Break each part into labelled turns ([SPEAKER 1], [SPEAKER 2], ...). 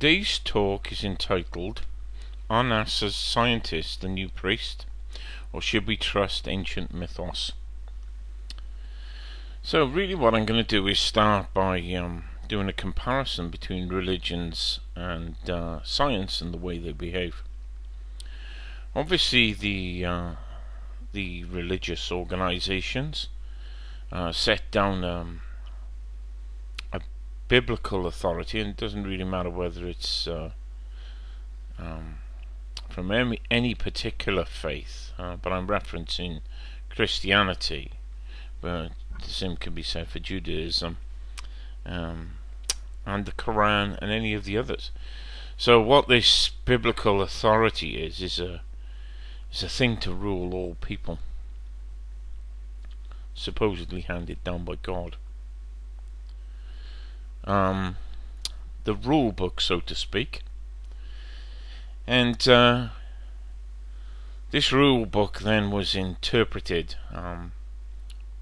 [SPEAKER 1] Today's talk is entitled, Are NASA's scientists the new priest, or should we trust ancient mythos? So really what I'm going to do is start by doing a comparison between religions and science and the way they behave. Obviously the religious organizations set down a biblical authority, and it doesn't really matter whether it's from any particular faith, but I'm referencing Christianity, but the same can be said for Judaism and the Quran and any of the others. So what this biblical authority is a thing to rule all people, supposedly handed down by God. The rule book, so to speak. And this rule book then was interpreted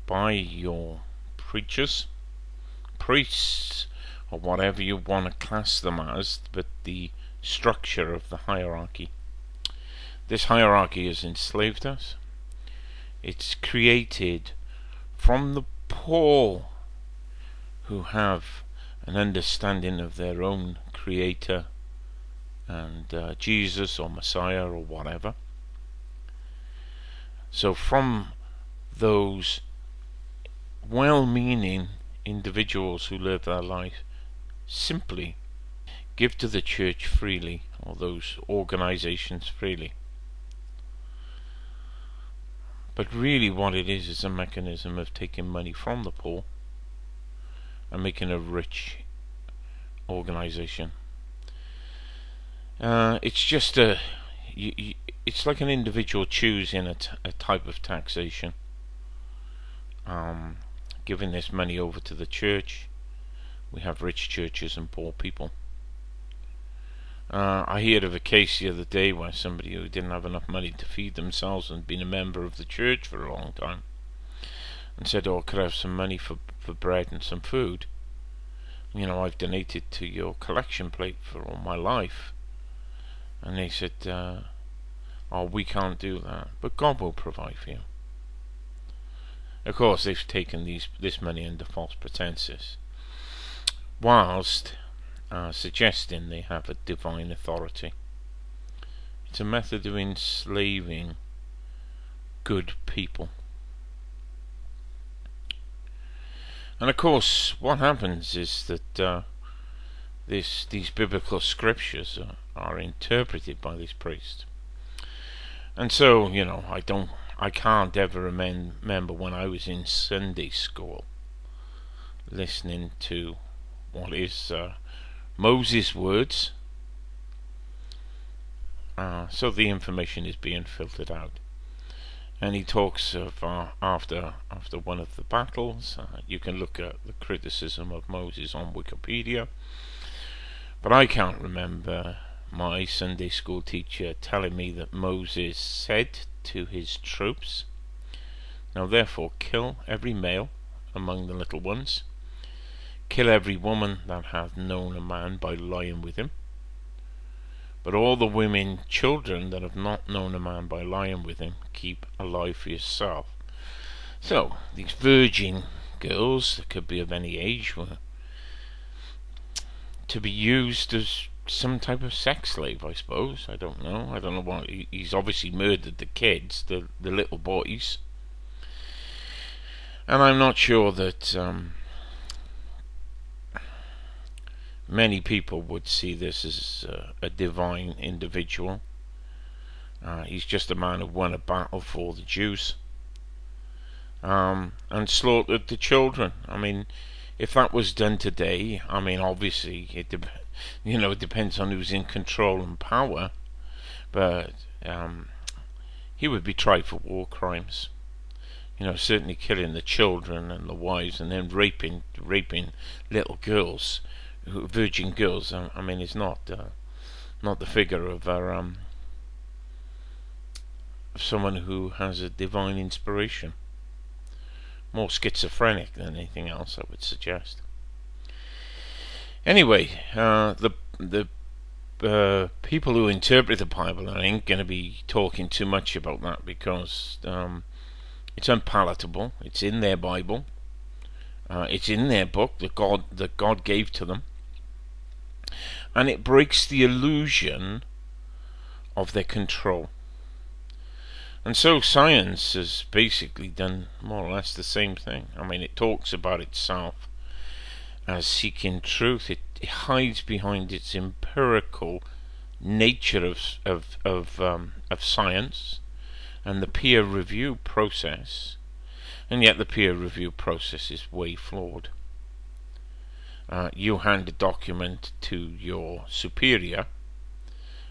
[SPEAKER 1] by your preachers, priests, or whatever you want to class them as, but the structure of the hierarchy. This hierarchy has enslaved us. It's created from the poor who have an understanding of their own creator and Jesus or Messiah or whatever. So from those well-meaning individuals who live their life simply give to the church freely, or those organizations freely. But really what it is a mechanism of taking money from the poor and making a rich organization. It's just it's like an individual choosing a type of taxation, giving this money over to the church. We have rich churches and poor people. I heard of a case the other day where somebody who didn't have enough money to feed themselves and been a member of the church for a long time and said, "Oh, could I have some money for bread and some food? You know, I've donated to your collection plate for all my life." And they said, "Oh, we can't do that, but God will provide for you." Of course, they've taken this money under false pretenses, whilst suggesting they have a divine authority. It's a method of enslaving good people. And of course, what happens is that these biblical scriptures are interpreted by these priests. And so, you know, I can't ever remember when I was in Sunday school listening to what is Moses' words. So the information is being filtered out, and he talks of after one of the battles. You can look at the criticism of Moses on Wikipedia, but I can't remember my Sunday school teacher telling me that Moses said to his troops, "Now therefore kill every male among the little ones, kill every woman that hath known a man by lying with him, but all the women, children that have not known a man by lying with him, keep alive for yourself." So these virgin girls, that could be of any age, were to be used as some type of sex slave, I suppose. I don't know what. He's obviously murdered the kids, the little boys, and I'm not sure that many people would see this as a divine individual. He's just a man who won a battle for the Jews and slaughtered the children. I mean, if that was done today, I mean, obviously it depends on who's in control and power, but he would be tried for war crimes. You know, certainly killing the children and the wives, and then raping little girls, virgin girls. I mean, it's not the figure of someone who has a divine inspiration. More schizophrenic than anything else, I would suggest. Anyway, the people who interpret the Bible, I ain't going to be talking too much about that because it's unpalatable. It's in their Bible. It's in their book that God gave to them, and it breaks the illusion of their control. And so science has basically done more or less the same thing. I mean, it talks about itself as seeking truth. It hides behind its empirical nature of science and the peer review process, and yet the peer review process is way flawed. You hand a document to your superior,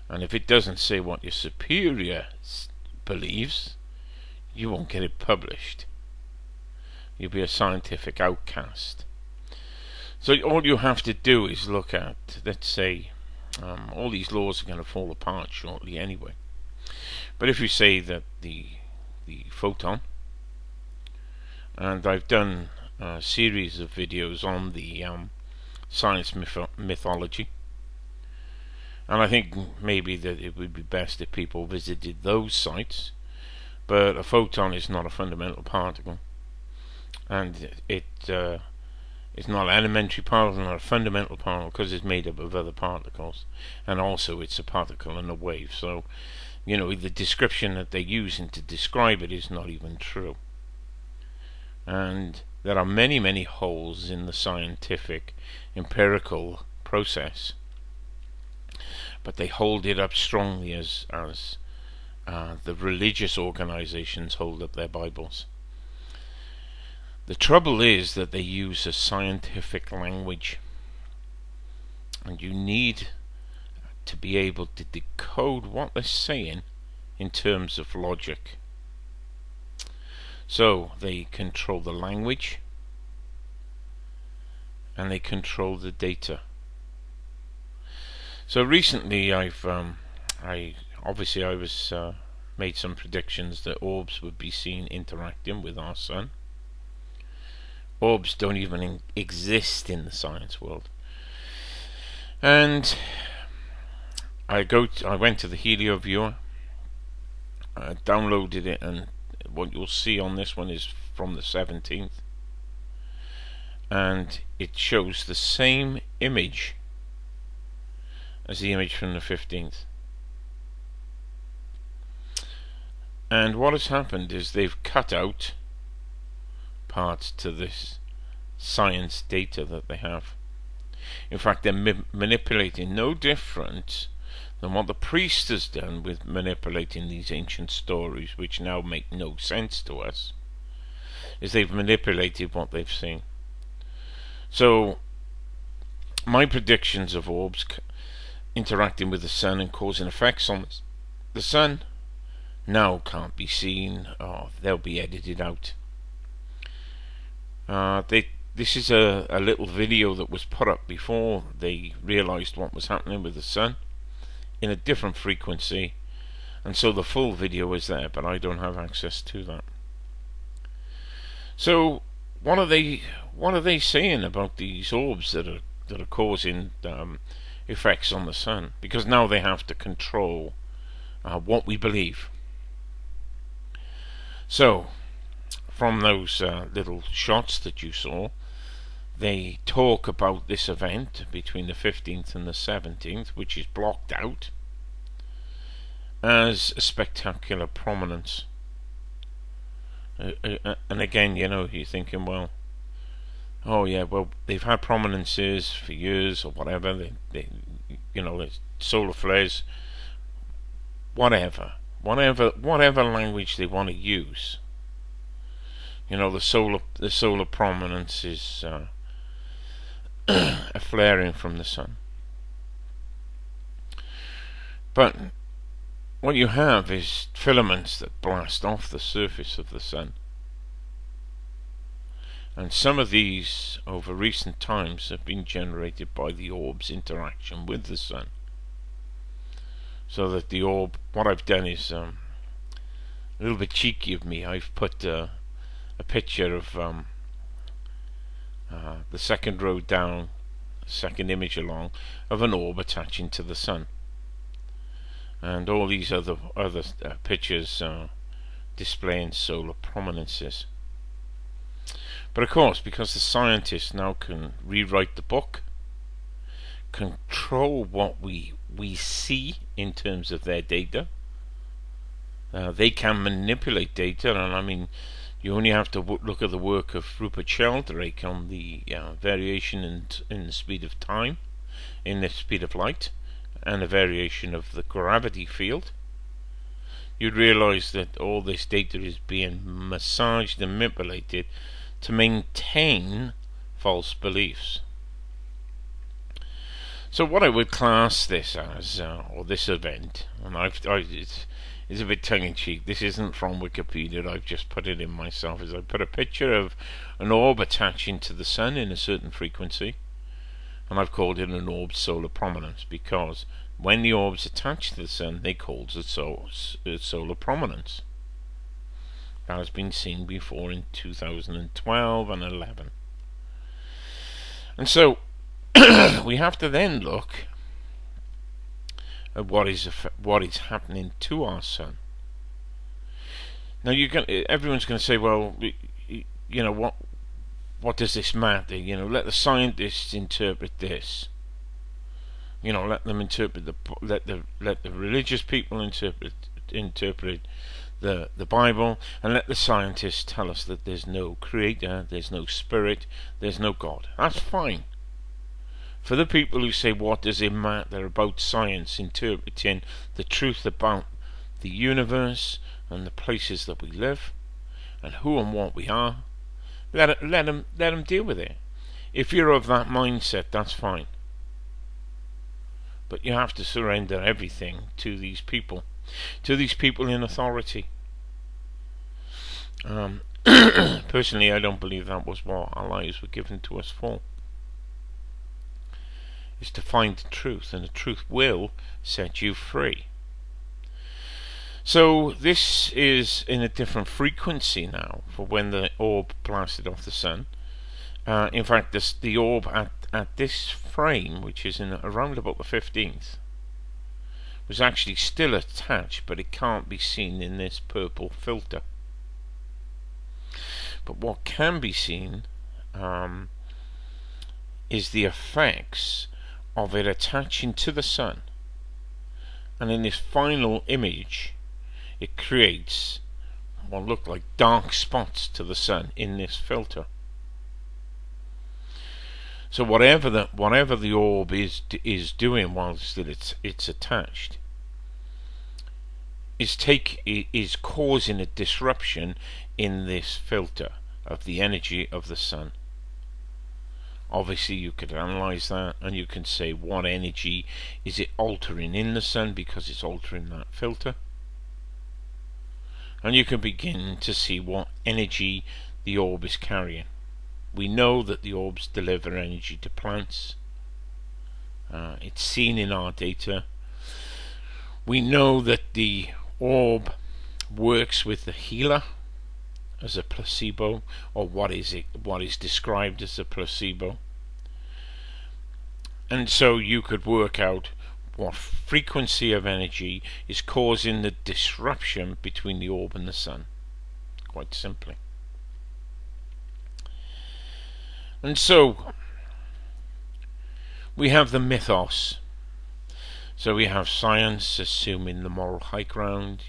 [SPEAKER 1] and if it doesn't say what your superior believes, you won't get it published. You'll be a scientific outcast. So all you have to do is look at, let's say, all these laws are going to fall apart shortly anyway. But if you say that the photon, and I've done a series of videos on the science mythology, and I think maybe that it would be best if people visited those sites. But a photon is not a fundamental particle, and it's not an elementary particle, not a fundamental particle, because it's made up of other particles, and also it's a particle and a wave. So, you know, the description that they're using to describe it is not even true. And there are many, many holes in the scientific empirical process, but they hold it up strongly as the religious organizations hold up their Bibles. The trouble is that they use a scientific language, and you need to be able to decode what they're saying in terms of logic. So they control the language, and they control the data. So recently I was made some predictions that orbs would be seen interacting with our sun. Orbs don't even exist in the science world. And I went to the Helio viewer, I downloaded it, and what you'll see on this one is from the 17th, and it shows the same image as the image from the 15th. And what has happened is they've cut out parts to this science data that they have. In fact, they're manipulating no different than what the priest has done with manipulating these ancient stories, which now make no sense to us, is they've manipulated what they've seen. So my predictions of orbs interacting with the sun and causing effects on the sun now can't be seen, or they'll be edited out. This is a little video that was put up before they realized what was happening with the sun in a different frequency, and so the full video is there, but I don't have access to that. So what are they saying about these orbs that are causing effects on the sun? Because now they have to control what we believe. So from those little shots that you saw, they talk about this event between the 15th and the 17th, which is blocked out, as a spectacular prominence. And again, you know, you're thinking, well, oh yeah, well, they've had prominences for years or whatever. They you know, solar flares, whatever language they want to use. You know, the solar prominence is a flaring from the sun. But what you have is filaments that blast off the surface of the sun. And some of these, over recent times, have been generated by the orb's interaction with the sun. So that the orb, what I've done is a little bit cheeky of me. I've put a picture of the second row down, second image along, of an orb attaching to the sun. and all these other pictures displaying solar prominences. But of course, because the scientists now can rewrite the book, control what we see in terms of their data, they can manipulate data. And I mean, you only have to look at the work of Rupert Sheldrake on the variation in the speed of time, in the speed of light, and the variation of the gravity field. You'd realize that all this data is being massaged and manipulated to maintain false beliefs. So what I would class this as, or this event, and it's a bit tongue-in-cheek, this isn't from Wikipedia, I've just put it in myself, is I put a picture of an orb attaching to the sun in a certain frequency, and I've called it an orb's solar prominence, because when the orb's attached to the sun, they call it solar prominence. That has been seen before in 2012 and 11. And so we have to then look at what is happening to our sun. Now everyone's going to say, well, you know, what does this matter? You know, let the scientists interpret this. You know, let them interpret let the religious people interpret the Bible, and let the scientists tell us that there's no creator, there's no spirit, there's no God. That's fine. For the people who say, what does it matter about science interpreting the truth about the universe and the places that we live and who and what we are, let them deal with it. If you're of that mindset, that's fine. But you have to surrender everything to these people in authority. Personally, I don't believe that was what our lives were given to us for. Is to find the truth, and the truth will set you free. So this is in a different frequency now for when the orb blasted off the sun. In fact, the orb at this frame, which is in around about the 15th, was actually still attached, but it can't be seen in this purple filter. But what can be seen is the effects of it attaching to the sun, and in this final image it creates what look like dark spots to the sun in this filter. So whatever the orb is doing whilst it's attached is causing a disruption in this filter of the energy of the sun. Obviously you could analyze that, and you can say what energy is it altering in the sun because it's altering that filter, and you can begin to see what energy the orb is carrying. We know that the orbs deliver energy to plants. It's seen in our data. We know that the orb works with the healer as a placebo, or what is described as a placebo. And so you could work out what frequency of energy is causing the disruption between the orb and the sun, quite simply. And so we have the mythos. So we have science assuming the moral high ground,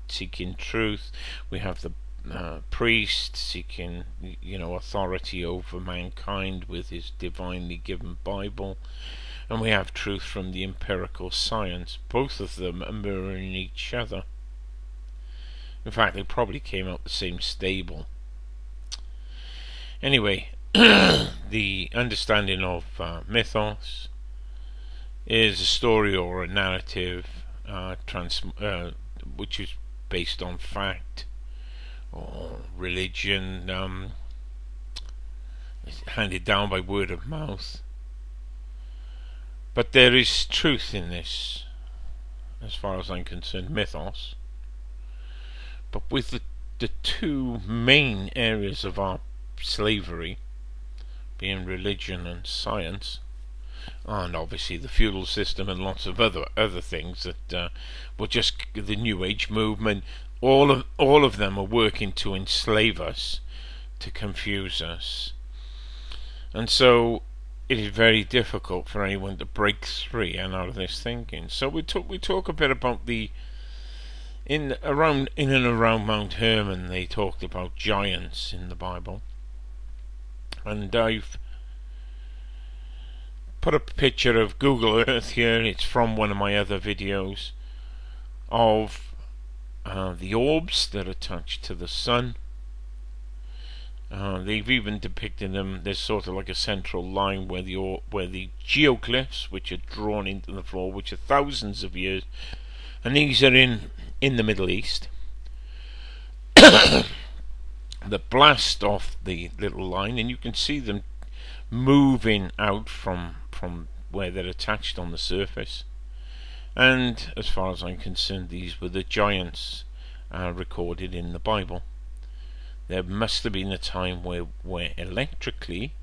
[SPEAKER 1] seeking truth. We have the priest seeking, authority over mankind with his divinely given Bible. And we have truth from the empirical science. Both of them are mirroring each other. In fact, they probably came out the same stable. Anyway, the understanding of mythos is a story or a narrative which is based on fact or religion, handed down by word of mouth. But there is truth in this, as far as I'm concerned, mythos. But with the two main areas of our slavery, being religion and science, and obviously the feudal system and lots of other things that were just the New Age movement. All of them are working to enslave us, to confuse us, and so it is very difficult for anyone to break free and out of this thinking. So we talk a bit about in and around Mount Hermon. They talked about giants in the Bible, and I've put a picture of Google Earth here. It's from one of my other videos of the orbs that are attached to the sun. They've even depicted them. There's sort of like a central line where the geoglyphs, which are drawn into the floor, which are thousands of years, and these are in the Middle East. That blast off the little line, and you can see them moving out from where they're attached on the surface. And as far as I'm concerned, these were the giants recorded in the Bible. There must have been a time where electrically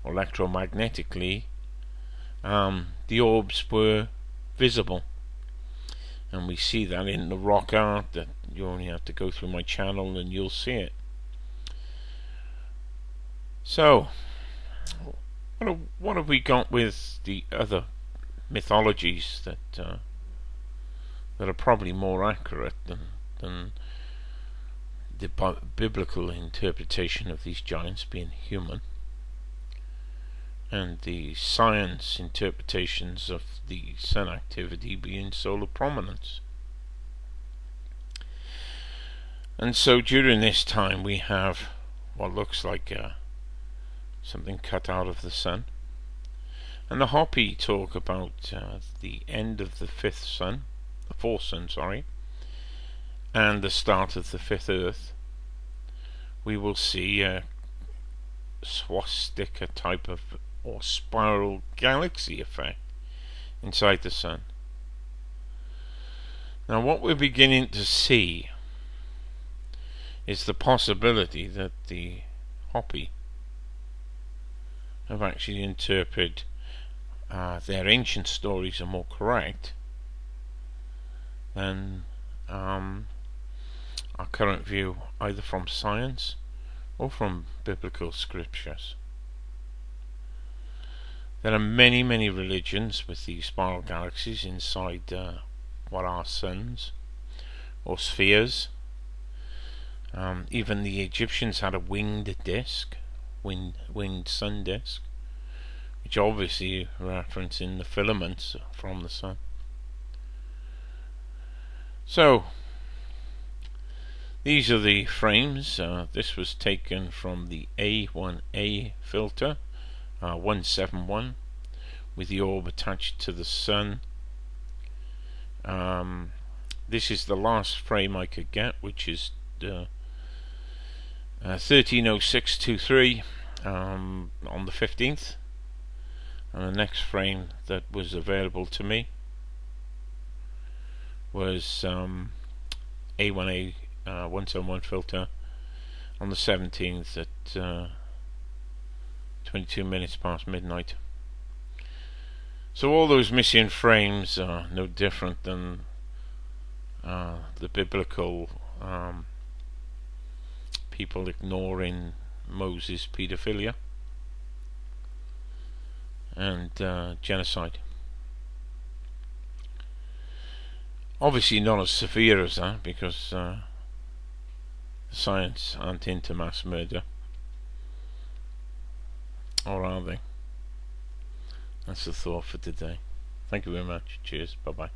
[SPEAKER 1] or electromagnetically the orbs were visible, and we see that in the rock art. That you only have to go through my channel and you'll see it. So what have we got with the other mythologies that are probably more accurate than the biblical interpretation of these giants being human, and the science interpretations of the sun activity being solar prominence? And so during this time we have what looks like something cut out of the sun, and the Hopi talk about the end of the fourth sun, and the start of the fifth Earth. We will see a swastika type of or spiral galaxy effect inside the sun. Now what we're beginning to see is the possibility that the Hopi have actually interpreted their ancient stories are more correct than our current view, either from science or from biblical scriptures. There are many religions with these spiral galaxies inside what are suns or spheres. Even the Egyptians had a winged sun disk, which obviously referencing the filaments from the sun. So these are the frames. This was taken from the A1A filter 171 with the orb attached to the sun. This is the last frame I could get, which is 130623 on the 15th, and the next frame that was available to me was A1A 171 filter on the 17th at 22 minutes past midnight. So all those missing frames are no different than the biblical people ignoring Moses' pedophilia and genocide. Obviously not as severe as that, because science aren't into mass murder, or are they? That's the thought for today. Thank you very much. Cheers. Bye bye.